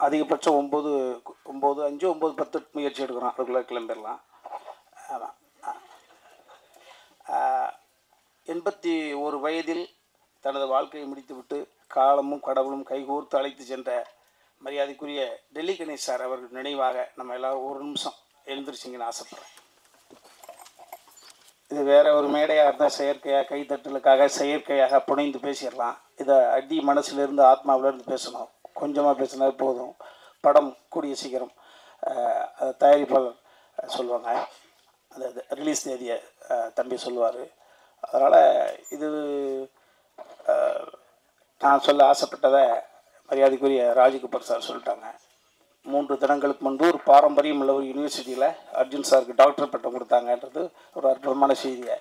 அதிகபட்சம் 9:5 முயற்சி எடுக்கிறோம், ரெகுலர் கிளம்பிடலாம். ஆமாம். 81 வயதில் தனது வாழ்க்கையை முடித்துவிட்டு காலமும் கடவுளும் கைகோர்த்து அழைத்து சென்ற மரியாதைக்குரிய டெல்லி கணேஷ் சார் அவர்கள் நினைவாக நம்ம எல்லோரும் ஒரு நிமிஷம் எழுந்திருச்சிங்கன்னு ஆசைப்பட்றேன். இது வேறு ஒரு மேடையாக இருந்தால் செயற்கையாக கைத்தட்டலுக்காக செயற்கையாக புனைந்து பேசிடலாம். இதை அடி மனசிலிருந்து ஆத்மாவிலேருந்து பேசணும். கொஞ்சமாக பேசினா போதும். படம் கூடிய சீக்கிரம் தயாரிப்பாளர் சொல்லுவாங்க, அந்த ரிலீஸ் தேதியை தம்பி சொல்லுவார். அதனால் இது நான் சொல்ல ஆசைப்பட்டதை மரியாதைக்குரிய ராஜ்கபூர் சார் சொல்லிட்டாங்க. 3 தினங்களுக்கு முன்பு ஒரு பாரம்பரியம் உள்ள ஒரு யூனிவர்சிட்டியில் அர்ஜுன் சாருக்கு டாக்டர் பட்டம் கொடுத்தாங்கன்றது ஒரு அற்புதமான செய்தியை.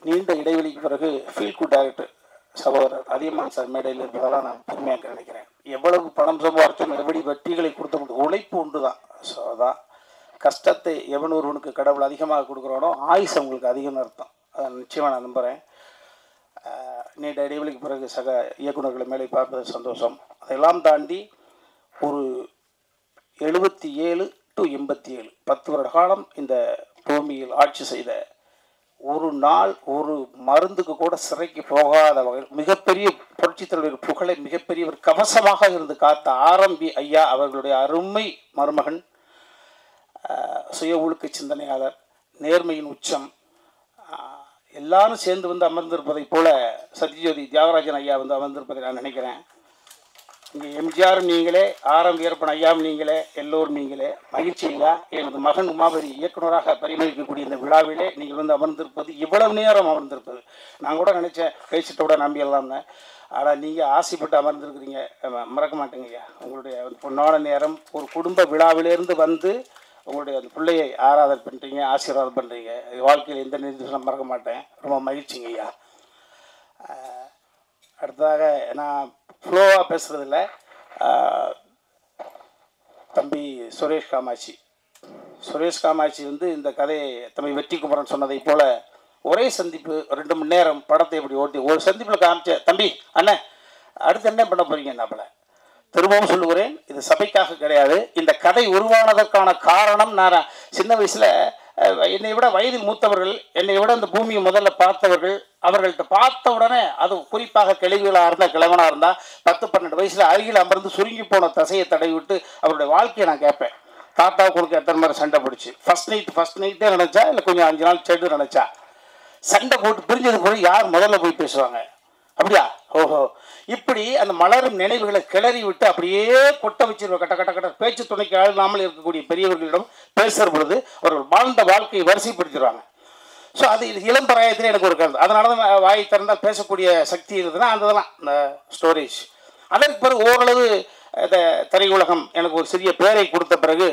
நீண்ட இடைவெளிக்கு பிறகு ஃபீல் குட் டைரக்டர் சகோதரர் அதியமான் சார் மேடையில் இருப்பதெல்லாம் நான் பெருமையாக நினைக்கிறேன். எவ்வளவு பணம் சம்பாதிச்சோம், எப்படி வெற்றிகளை கொடுத்த உழைப்பு ஒன்று தான். ஸோ அதான் கஷ்டத்தை எவன் ஒருவனுக்கு கடவுள் அதிகமாக கொடுக்குறானோ ஆயுசு அவங்களுக்கு அதிகம்னு அர்த்தம். அதை நிச்சயமாக நான் நம்புகிறேன். நீண்ட இடைவெளிக்கு பிறகு சக இயக்குநர்களை மேலே பார்ப்பது சந்தோஷம். அதெல்லாம் தாண்டி ஒரு 77 to 87 10 வருட காலம் இந்த பூமியில் ஆட்சி செய்த, ஒரு நாள் ஒரு மருந்துக்கு கூட சிறைக்கு போகாத வகையில் மிகப்பெரிய புரட்சித் தலைவர் புகழை மிகப்பெரியவர் கவசமாக இருந்து காத்த ஆரம்பி ஐயா அவர்களுடைய அருமை மருமகன், சுய ஒழுக்க சிந்தனையாளர், நேர்மையின் உச்சம், எல்லாரும் சேர்ந்து வந்து அமர்ந்திருப்பதை போல சத்யஜோதி தியாகராஜன் ஐயா வந்து அமர்ந்திருப்பதை நான் நினைக்கிறேன். இங்கே எம்ஜிஆரும் நீங்களே, ஆரம் வீரப்பன் ஐயாவும் நீங்களே, எல்லோரும் நீங்களே. மகிழ்ச்சி ஐயா. எனது மகன் உமாபதி இயக்குநராக பரிமளிக்கக்கூடிய இந்த விழாவிலே நீங்கள் வந்து அமர்ந்திருப்பது, இவ்வளவு நேரம் அமர்ந்திருப்பது, நான் கூட நினச்சேன் பேசிட்ட விட நம்பியலாம்னு. ஆனால் நீங்கள் ஆசைப்பட்டு அமர்ந்திருக்கிறீங்க, மறக்க மாட்டேங்க ஐயா. உங்களுடைய பொன்னான நேரம் ஒரு குடும்ப விழாவிலேருந்து வந்து உங்களுடைய அந்த பிள்ளையை ஆராதனை பண்ணுறீங்க, ஆசீர்வாதம் பண்ணுறீங்க. வாழ்க்கையில் எந்த நிர்தேசம் மறக்க மாட்டேன். ரொம்ப மகிழ்ச்சிங்க ஐயா. அடுத்ததாக நான் ஃப்ளோவாக பேசுகிறதில்ல, தம்பி சுரேஷ் காமாட்சி வந்து இந்த கதையை தம்பி வெற்றி குமரன் சொன்னதை போல் ஒரே சந்திப்பு 2 மணி நேரம் படத்தை இப்படி ஓட்டி ஒரு சந்திப்பில் காமிச்ச தம்பி அண்ணன் அடுத்து என்ன பண்ண போகிறீங்க நம்மளை திரும்பவும் சொல்லுகிறேன், இது சபைக்காக கிடையாது. இந்த கதை உருவானதற்கான காரணம், நான் சின்ன வயசில் என்னை விட வயதில் மூத்தவர்கள், என்னை விட இந்த பூமியை முதல்ல பார்த்தவர்கள், அவர்கள்ட்ட பார்த்த உடனே, அது குறிப்பாக கிழவிகளாக இருந்தால் கிழவனாக இருந்தால் 10-12 வயசில் அருகில் அமர்ந்து சுருங்கி போன தசையை தடவி விட்டு அவருடைய வாழ்க்கையை நான் கேட்பேன். தாத்தாவுக்கு உனக்கு எத்தனை மாதிரி சண்டை பிடிச்சி, ஃபஸ்ட் நைட்டே நினச்சா இல்லை கொஞ்சம் 5 நாள் செடு நினச்சா, சண்டை போட்டு பிரிஞ்சது போய் யார் முதல்ல போய் பேசுவாங்க? அப்படியா? ஓஹோ. இப்படி அந்த மலரும் நினைவுகளை கிளறி விட்டு அப்படியே கொட்ட வச்சிருவோம். கட்ட கட்ட கட்ட பேச்சு துணைக்கு ஆளாமல் இருக்கக்கூடிய பெரியவர்களிடம் பேசுகிற பொழுது அவர்கள் வாழ்ந்த வாழ்க்கையை வரிசைப்படுத்திடுவாங்க. ஸோ அது இளம் பிராயத்தில் எனக்கு ஒரு கருத்து. அதனால தான் வாய் திறந்தால் பேசக்கூடிய சக்தி இருக்குதுன்னா அந்த இதெல்லாம் இந்த ஸ்டோரேஜ். அதற்கு பிறகு ஓரளவு இந்த திரையுலகம் எனக்கு ஒரு சிறிய பெயரை கொடுத்த பிறகு,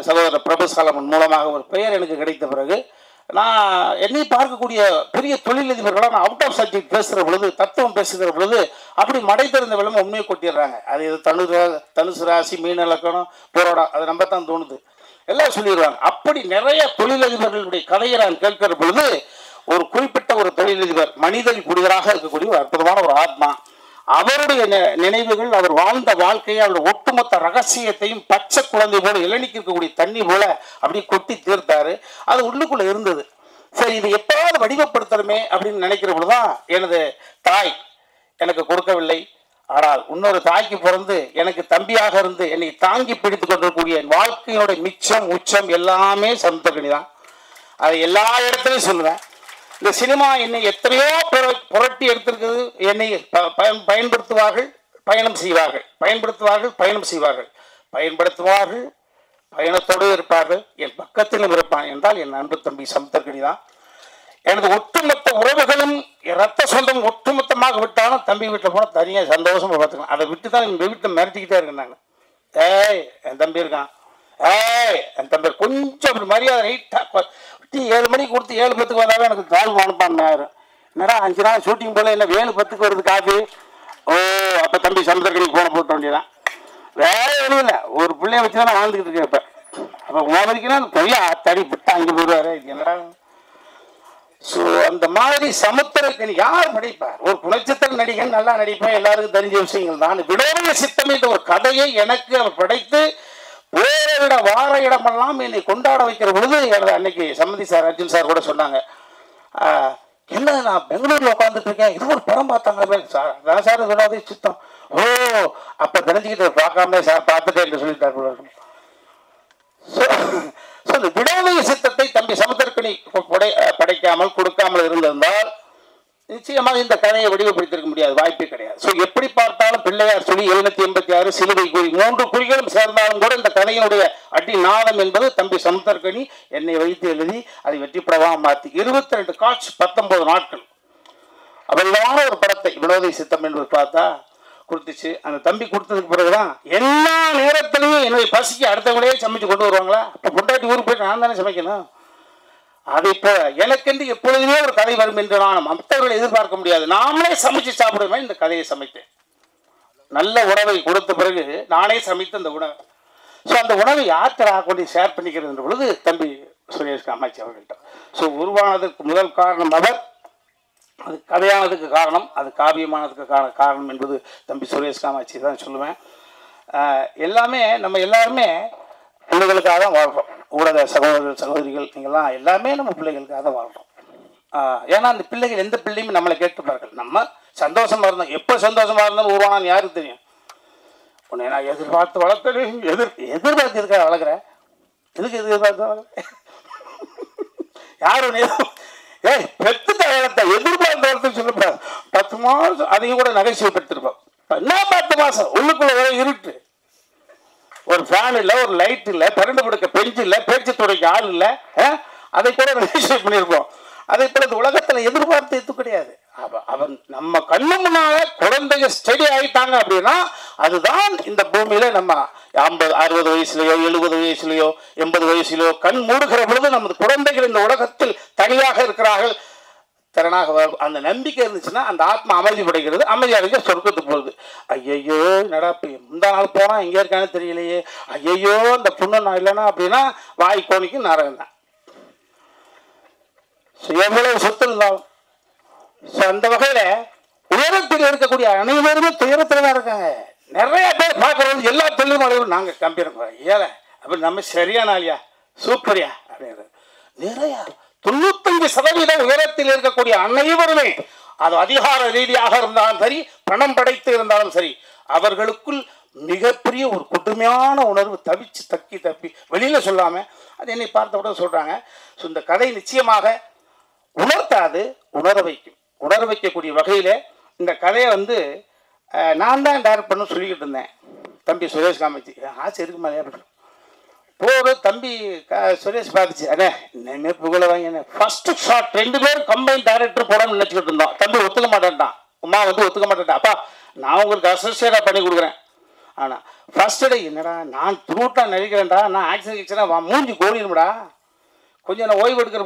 சகோதரர் பிரபு சாலமன் மூலமாக ஒரு பெயர் எனக்கு கிடைத்த பிறகு, நான் என்னை பார்க்கக்கூடிய பெரிய தொழிலதிபர்களாக நான் அவுட் ஆஃப் சப்ஜெக்ட் பேசுகிற பொழுது, தத்துவம் பேசுகிற பொழுது அப்படி மடை திறந்த விளம்பரம் உண்மையை கொட்டிடுறாங்க. அது இது தனுசு ராசி, மீன இலக்கணம், போராடம், அதை நம்ப தான் தோணுது, எல்லாம் சொல்லிடுவாங்க. அப்படி நிறைய தொழிலதிபர்களுடைய கதையை நான் கேட்கிற பொழுது, ஒரு குறிப்பிட்ட ஒரு தொழிலதிபர் மனிதன் புனிதராக இருக்கக்கூடிய ஒரு அற்புதமான ஒரு ஆத்மா, அவருடைய நினைவுகள், அவர் வாழ்ந்த வாழ்க்கையை, அவருடைய ஒட்டுமொத்த ரகசியத்தையும் பச்சை குழந்தை போல இளநிக்கு இருக்கக்கூடிய தண்ணி போல அப்படியே கொட்டி தீர்த்தாரு. அது உள்ளுக்குள்ள இருந்தது. சரி, இது எப்போது வடிவப்படுத்தணுமே அப்படின்னு நினைக்கிற பொழுதுதான் எனது தாய் எனக்கு கொடுக்கவில்லை. ஆனால் இன்னொரு தாய்க்கு பிறந்து எனக்கு தம்பியாக இருந்து என்னை தாங்கி பிடித்து கொண்டிருக்கக்கூடிய என் வாழ்க்கையோட மிச்சம் உச்சம் எல்லாமே சமுத்திரக்கனி தான். அதை எல்லா இடத்துலையும் சொல்லுவேன். இந்த சினிமா என்னை எத்தனையோ புரட்டி எடுத்திருக்குது. என்னை பயன்படுத்துவார்கள், பயணம் செய்வார்கள், பயணத்தோடு இருப்பார்கள், என் பக்கத்திலும் இருப்பான் என்றால் என் அன்பு தம்பி சமுத்திரக்கனி தான். எனது ஒட்டுமொத்த உறவுகளும் ரத்த சொந்தம் ஒட்டுமொத்தமாக விட்டாலும் தம்பி வீட்டில் போனால் தனியாக சந்தோஷமாக பார்த்துக்கலாம். அதை விட்டு தான் எங்கள் வீட்டில் மிரட்டிக்கிட்டே இருக்கேன் நான். என் தம்பி இருக்கான், என் தம்பி கொஞ்சம் அப்படி மரியாதை ரைட்டாக 7 மணிக்கு கொடுத்து 7:10 வந்தாவே எனக்கு கால் அனுப்பான்னு ஆயிரும். என்னடா 5 நாள் ஷூட்டிங் போல என்ன 7:10 வருது காஃபி? ஓ, அப்போ தம்பி சமுத்திரக்கனிக்கு போன போட்ட வேண்டியதான். வேற எதுவும் இல்லை, ஒரு பிள்ளைய வச்சு தான் நான் வாழ்ந்துக்கிட்டு இருக்கேன். இப்போ அப்போ உமாபதிக்குன்னா அந்த பெரிய தடி விட்டு 5 போடுவார். இது என்னடா? ஸோ அந்த மாதிரி சமுத்திரக்கனி யார் நடிப்பார்? ஒரு குணச்சித்திர நடிகன் நல்லா நடிப்பேன், எல்லாருக்கும் தெரிஞ்ச விஷயங்கள் தான். வினோத சித்தம் என்ற ஒரு கதையை எனக்கு அவர் படைத்து வேற வார இடமெல்லாம் என்னை கொண்டாட வைக்கிற பொழுது அன்னைக்கு சம்மதி சார், அர்ஜுன் சார் கூட சொன்னாங்க, என்ன நான் பெங்களூர்ல உட்காந்துட்டு இருக்கேன், இது ஒரு படம் பார்த்தாங்க சார், அதான் சார் வினோத சித்தம். ஓ அப்ப தெரிஞ்சுக்கிட்டு பார்க்காம சார் பார்த்துட்டேன் என்று சொல்லிட்டார். இந்த வினோத சித்தத்தை தம்பி சமுத்திரக்கனி படைக்காமல் கொடுக்காமல் இருந்திருந்தால் நிச்சயமாக இந்த கதையை வடிவப்படுத்திருக்க முடியாது, வாய்ப்பே கிடையாது. ஸோ எப்படி பார்த்தாலும் பிள்ளையார் சொல்லி 786 சிலுவை குறி 3 குறிகளும் சேர்ந்தாலும் கூட இந்த கதையினுடைய அடி நாதம் என்பது தம்பி சமுத்திரக்கனி என்னை வைத்து எழுதி அதை வெற்றிப்படமாக மாற்றி 22 காட்சி 19 நாட்கள் அவர்களான ஒரு படத்தை வினோத சித்தம் என்பது பார்த்தா கொடுத்துச்சு. அந்த தம்பி கொடுத்ததுக்கு பிறகுதான் எல்லா நேரத்திலையும் என்னுடைய பசிக்கு அடுத்தவங்களே சமைச்சு கொண்டு வருவாங்களா? இப்போ கொண்டாட்டி ஊருக்கு போயிட்டு நான் தானே சமைக்கணும். அதை இப்போ எனக்கென்று எப்பொழுதுமே ஒரு கதை வரும் என்று நான் மற்றவர்களை எதிர்பார்க்க முடியாது. நாமளே சமைச்சு சாப்பிடுமே இந்த கதையை சமைத்தேன். நல்ல உணவை கொடுத்த பிறகு நானே சமைத்து அந்த உணவை, ஸோ அந்த உணவை யார்கிட்ட கொண்டு ஷேர் பண்ணிக்கிறது பொழுது தம்பி சுரேஷ் காமாட்சி அவர்கள்ட்ட. ஸோ உருவானதற்கு முதல் காரணம் அவர், அது கதையானதுக்கு காரணம், அது காவியமானதுக்கு காரணம் என்பது தம்பி சுரேஷ் காமாட்சி தான் சொல்லுவேன். எல்லாமே நம்ம எல்லாருமே பிள்ளைகளுக்காக தான் வாழ்கிறோம். ஊடக சகோதரர்கள் சகோதரிகள் நீங்கள்லாம் எல்லாமே நம்ம பிள்ளைகளுக்காக தான் வாழ்கிறோம். ஏன்னா அந்த பிள்ளைகள் எந்த பிள்ளையுமே நம்மளை கேட்டுப்பார்கள். நம்ம சந்தோஷமாக இருந்தோம், எப்போ சந்தோஷமாக இருந்தாலும் உருவானான்னு யாருக்கு தெரியும்? உன்னை நான் எதிர்பார்த்து வளர்த்தேன், எதிர்பார்த்து இருக்கா வளர்க்குறேன், எதுக்கு எதிர்பார்த்து வளர்க்குறேன்? யாரும் ஏய் பெத்துட்ட வளர்த்த எதிர்பார்த்து வளர்த்துன்னு சொல்லக்கூடாது. 10 மாதம் அதையும் கூட நகைச்சுவைப்படுத்திருப்போம். என்ன 10 மாதம் உள்ளுக்குள்ள இருட்டு, ஒரு ஃபேன் இல்லை, ஒரு லைட் இல்லை, கரண்டு கொடுக்க பெஞ்சு இல்லை, பேச்சு துறைக்கு ஆள் இல்லை, அதை கூட நகைச்சுவை பண்ணியிருப்போம். அதே போல இந்த உலகத்தில் எதிர்பார்த்து எது கிடையாது. அவன் நம்ம கண்ணு முன்னால குழந்தைங்க ஸ்டடி ஆகிட்டாங்க அப்படின்னா அதுதான் இந்த பூமியில நம்ம 50 60 வயசுலையோ 70 வயசுலையோ 80 வயசுலையோ கண் மூடுகிற பொழுது நமது குழந்தைகள் இந்த உலகத்தில் தனியாக இருக்கிறார்கள், திறனாக அந்த நம்பிக்கை இருந்துச்சுன்னா அந்த ஆத்மா அமைதி படைக்கிறது, அமைதி அடைஞ்ச சொர்க்கத்துக்கு போகுது. ஐயையோ நடா முந்தா நாள் போனா எங்கே இருக்கான்னு தெரியலையே, ஐயையோ அந்த புண்ணு நான் இல்லைன்னா அப்படின்னா வாய் கோணிக்கு நரகம் தான். எவ்வளவு சொத்து இருந்தாலும் அந்த வகையில உயரத்தில் இருக்கக்கூடிய அனைவருமே துயரத்தில் தான் இருக்காங்க. நிறைய பேர் பார்க்கறது எல்லா தொழிலும் நாங்கள் கம்பேர் ஏழை அப்படி நம்ம சரியான ஆளியா சூப்பரியா அப்படிங்கிறது நிறைய 95% உயரத்தில் இருக்கக்கூடிய அனைவருமே அது அதிகார ரீதியாக இருந்தாலும் சரி, பணம் படைத்து இருந்தாலும் சரி, அவர்களுக்குள் மிகப்பெரிய ஒரு கொடுமையான உணர்வு தவிச்சு தப்பி வெளியில சொல்லாம அது என்னை பார்த்தவுடன் சொல்றாங்க. ஸோ இந்த கதை நிச்சயமாக உணர்த்தாது, உணர வைக்கும். உணர வைக்கக்கூடிய வகையில் இந்த கதையை நான் தான் டைரக்ட் பண்ண சொல்லிக்கிட்டு இருந்தேன். தம்பி சுரேஷ் காமாட்சி ஆசை இருக்கு மாதிரியா போகிற தம்பி சுரேஷ் பார்த்துச்சு, அண்ணே என்ன புகழ வாங்க ஃபர்ஸ்ட் ஷாட் 2 பேரும் கம்பைன் டைரக்டர் போடணும்னு நினச்சிக்கிட்டு இருந்தோம். தம்பி ஒத்துக்க மாட்டேன்ட்டான், உமா ஒத்துக்க மாட்டேன்ட்டான். அப்பா நான் உங்களுக்கு அசோசியேட்டாக பண்ணி கொடுக்குறேன். ஆனால் ஃபர்ஸ்ட் டே என்னடா நான் த்ரூட்டாக நடிக்கிறேன்டா, நான் ஆக்ஷன் கிச்சனாக மூஞ்சி கோடிடும்டா, கொஞ்சம் நான் ஓய்வு எடுக்கிற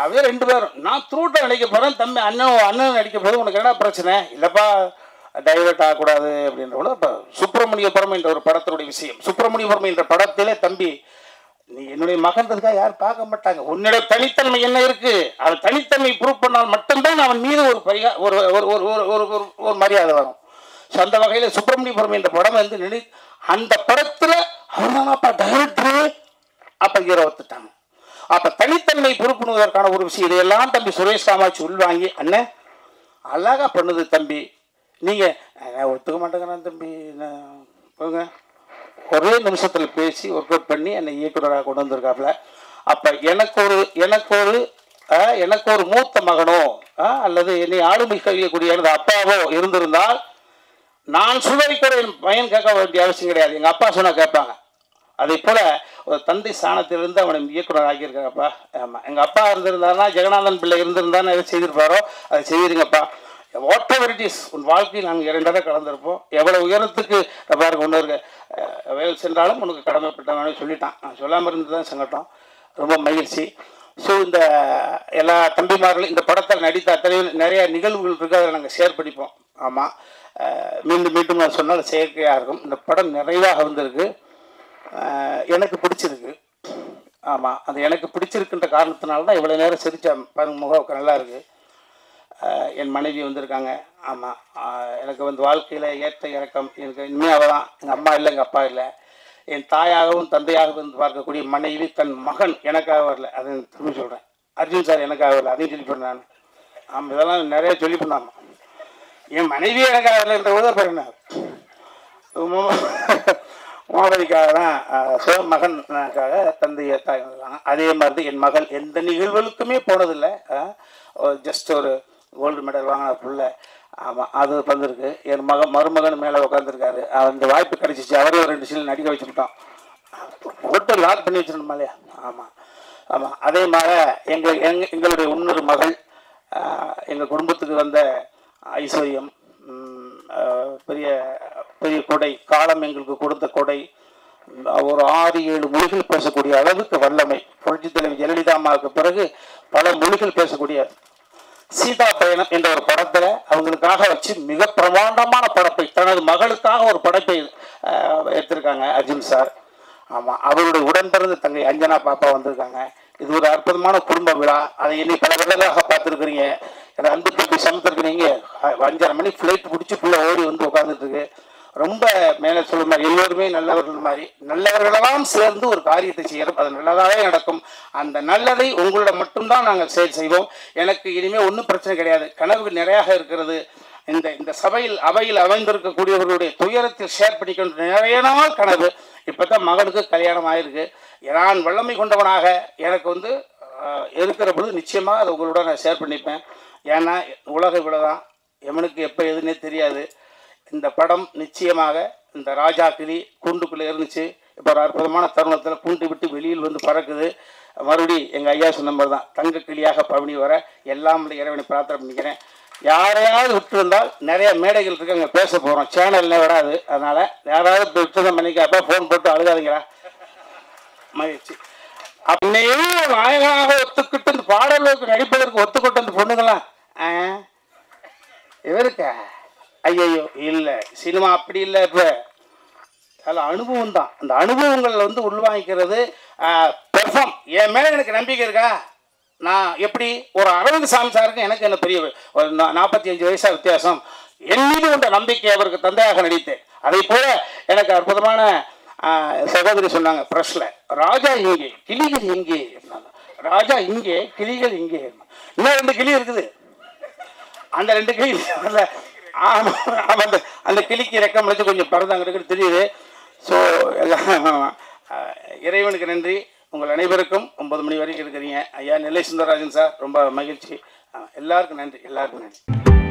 அப்படியே 2 பேரும் நான் த்ரூட்டாக நடிக்க போகிறேன், தம்பி அண்ணன் நடிக்க போது உனக்கு என்ன பிரச்சனை இல்லைப்பா, டைவர்ட் ஆகக்கூடாது அப்படின்ற. இப்போ சுப்பிரமணியபுரம் என்ற ஒரு படத்தினுடைய விஷயம், சுப்பிரமணியபுரம் என்ற படத்திலே தம்பி நீ என்னுடைய மகன்றதுக்காக யாரும் பார்க்க மாட்டாங்க, உன்னுடைய தனித்தன்மை என்ன இருக்கு, அது தனித்தன்மை ப்ரூவ் பண்ணால் மட்டும்தான் அவன் மீது ஒரு மரியாதை வரும். ஸோ அந்த வகையில் சுப்பிரமணியபுரம் என்ற படம் அந்த படத்தில் அவன்தானப்பா டைரக்டரு, அப்போ ஹீரோ ஒத்துட்டாங்க. அப்போ தனித்தன்மை பொறுப்புணுவதற்கான ஒரு விஷயம் இதையெல்லாம் தம்பி சுரேஷ் காமாட்சி உள்வாங்கி அண்ணன் அழகாக பண்ணுது தம்பி, நீங்கள் ஒத்துக்க மாட்டேங்கிறான் தம்பி போங்க, ஒரே நிமிஷத்தில் பேசி ஒர்க் அவுட் பண்ணி என்னை இயக்குநராக கொண்டு வந்திருக்காப்புல. அப்போ எனக்கு ஒரு மூத்த மகனோ அல்லது என்னை ஆளுமை கழியக்கூடிய எனது அப்பாவோ இருந்திருந்தால் நான் சுதரிக்கூட என் பையன் கேட்க வேண்டிய அவசியம் கிடையாது, எங்கள் அப்பா சொன்னால் கேட்பாங்க. அதே போல் ஒரு தந்தை ஸ்தானத்திலிருந்து அவனை இயக்குனர் ஆகியிருக்காங்கப்பா. ஆமாம், எங்கள் அப்பா இருந்திருந்தாருன்னா ஜெகநாதன் பிள்ளை இருந்திருந்தான்னு எதை செய்திருப்பாரோ அதை செய்திருங்கப்பா. வாட் எவர் இட் இஸ், உன் வாழ்க்கையில் நாங்கள் 2 தடவை கலந்துருப்போம், எவ்வளோ உயரத்துக்கு பாருங்க ஒன்று இருக்க வேல் சென்றாலும் உனக்கு கடமைப்பட்டவனே சொல்லிட்டான். நான் சொல்லாமல் இருந்து தான் சங்கட்டம், ரொம்ப மகிழ்ச்சி. ஸோ இந்த எல்லா தம்பிமார்களும் இந்த படத்தில் நடித்த அத்தனை நிறைய நிகழ்வுகள் இருக்குது, அதை நாங்கள் ஷேர் பண்ணிப்போம். ஆமாம், மீண்டும் நான் சொன்னால் செயற்கையாக இருக்கும். இந்த படம் நிறைவாக வந்திருக்கு, எனக்கு பிடிச்சிருக்கு. ஆமாம், அது எனக்கு பிடிச்சிருக்குன்ற காரணத்தினால தான் இவ்வளோ நேரம் சிரித்தேன். பாருங்க, முகம் நல்லா இருக்குது. என் மனைவி வந்திருக்காங்க. ஆமாம், எனக்கு வந்து வாழ்க்கையில் ஏற்ற இறக்கம் எனக்கு இனிமேல் அவள் தான். எங்கள் அம்மா இல்லை, எங்கள் அப்பா இல்லை. என் தாயாகவும் தந்தையாகவும் வந்து பார்க்கக்கூடிய மனைவி தன் மகன் எனக்காக வரல. அதை திரும்பி சொல்கிறேன். அர்ஜுன் சார் எனக்காக வரல, அதையும் சொல்லி பண்ணேன் நான். ஆமாம், இதெல்லாம் நிறைய சொல்லி பண்ணாமா. என் மனைவியே எனக்காக வரலன்ற போது பாருங்க, மோகனிக்காக தான் மகனுக்காக தந்தையை தாய். அதே மாதிரி என் மகள் எந்த நிகழ்வுகளுக்குமே போனதில்லை. ஜஸ்ட் ஒரு கோல்டு மெடல் வாங்கின பிள்ளை. ஆமாம், அது வந்திருக்கு. என் மருமகன் மேலே உட்காந்துருக்காரு. அந்த வாய்ப்பு கிடைச்சிச்சு. அவரே ஒரு 2 சீல் நடிக்க வச்சுக்கிட்டோம். ஹோட்டல் லாக் பண்ணி வச்சிருந்தோமா இல்லையா? ஆமாம் ஆமாம். அதே மாதிரி எங்களுடைய இன்னொரு மகள் எங்கள் குடும்பத்துக்கு வந்த ஐஸ்வர்யம், பெரிய பெரிய கொடை, காலம் எங்களுக்கு கொடுத்த கொடை. ஒரு 6-7 மொழிகள் பேசக்கூடிய அளவுக்கு வல்லமை. புரட்சி தலைவி ஜெயலலிதா அம்மாவுக்கு பிறகு பல மொழிகள் பேசக்கூடிய சீதா பயணம் என்ற ஒரு படத்தில் அவங்களுக்காக வச்சு மிக பிரமாண்டமான படைப்பை, தனது மகளுக்காக ஒரு படைப்பை எடுத்திருக்காங்க அர்ஜுன் சார். ஆமாம், அவருடைய உடன்பிறந்த தங்கை அஞ்சனா பாப்பா வந்திருக்காங்க. இது ஒரு அற்புதமான குடும்ப விழா. அதை இன்னைக்கு பல விடலாக பார்த்துருக்குறீங்க. எனக்கு அன்பு தம்பி சமைத்திருக்கிறீங்க. 5:30 மணி ஃப்ளைட் பிடிச்சி ஃபுல்லாக ஓடி வந்து உட்காந்துட்டு இருக்கு. ரொம்ப மேலே சொல்ல மாதிரி எல்லோருமே நல்லவர்கள் மாதிரி, நல்லவர்களெல்லாம் சேர்ந்து ஒரு காரியத்தை செய்யறோம். அது நல்லதாகவே நடக்கும். அந்த நல்லதை உங்களிடம் மட்டும்தான் நாங்கள் செய்வோம். எனக்கு இனிமேல் ஒன்றும் பிரச்சனை கிடையாது. கனவுகள் நிறையாக இருக்கிறது. இந்த அவையில் அமைந்திருக்கக்கூடியவர்களுடைய துயரத்தில் ஷேர் பண்ணிக்கொண்டு நிறைய நாள் கனவு. இப்போ தான் மகனுக்கு கல்யாணம் ஆகிருக்கு. நான் வல்லமை கொண்டவனாக எனக்கு வந்து இருக்கிற பொழுது நிச்சயமாக அதை உங்களோட நான் ஷேர் பண்ணிப்பேன். ஏன்னா உலக இவ்வளோதான், எவனுக்கு எப்போ எதுன்னே தெரியாது. இந்த படம் நிச்சயமாக இந்த ராஜா கிளி கூண்டுக்குள்ளே இருந்துச்சு. இப்போ ஒரு அற்புதமான தருணத்தில் கூண்டு விட்டு வெளியில் வந்து பறக்குது. மறுபடி எங்கள் ஐயா சொன்ன மாதிரி தான் தங்க கிளியாக பவனி வர எல்லாம் இறைவனை பிரார்த்தனை பண்ணிக்கிறேன். யாரையாவது விட்டு இருந்தால் நிறைய மேடைகள் இருக்கு, அங்கே பேச போகிறோம். சேனல்ல வராது. அதனால் யாராவது விட்டுதான் பண்ணிக்கப்போ ஃபோன் போட்டு அழுகாதீங்களா மகிழ்ச்சி. அப்படியே நாயகனாக ஒத்துக்கிட்டு இந்த பாடல்களுக்கு நடிப்பதற்கு ஒத்துக்கிட்டு அந்த பொண்ணுங்களா இவருக்கா? ஐயோ இல்லை, சினிமா அப்படி இல்லை. இப்போ அதில் அனுபவம் தான். அந்த அனுபவங்கள் வந்து உள்வாங்கிக்கிறது. பெர்ஃபார்ம் என் மேலே எனக்கு நம்பிக்கை இருக்கா? நான் எப்படி ஒரு அரவிந்த் சாமி சாருக்கு எனக்கு என்ன பெரிய ஒரு 45 வயசா வித்தியாசம். என் மீது உண்ட நம்பிக்கை அவருக்கு தந்தையாக நடித்தேன். அதே போல எனக்கு அற்புதமான சகோதரி சொன்னாங்க ப்ரெஷ்ல, ராஜா இங்கே கிளிகள் இங்கே. ராஜா இங்கே கிளிகள் இங்கே. இன்னும் 2 கிளி இருக்குது. அந்த 2 கிளி அந்த கிளிக்கு ரெக்கம் வச்சு கொஞ்சம் பறந்தாங்க தெரியுது. ஸோ இறைவனுக்கு நன்றி. உங்கள் அனைவருக்கும் 9 மணி வரைக்கும் இருக்கிறீங்க. ஐயா நெல்லை சுந்தரராஜன் சார் ரொம்ப மகிழ்ச்சி. எல்லாருக்கும் நன்றி, எல்லாருக்கும் நன்றி.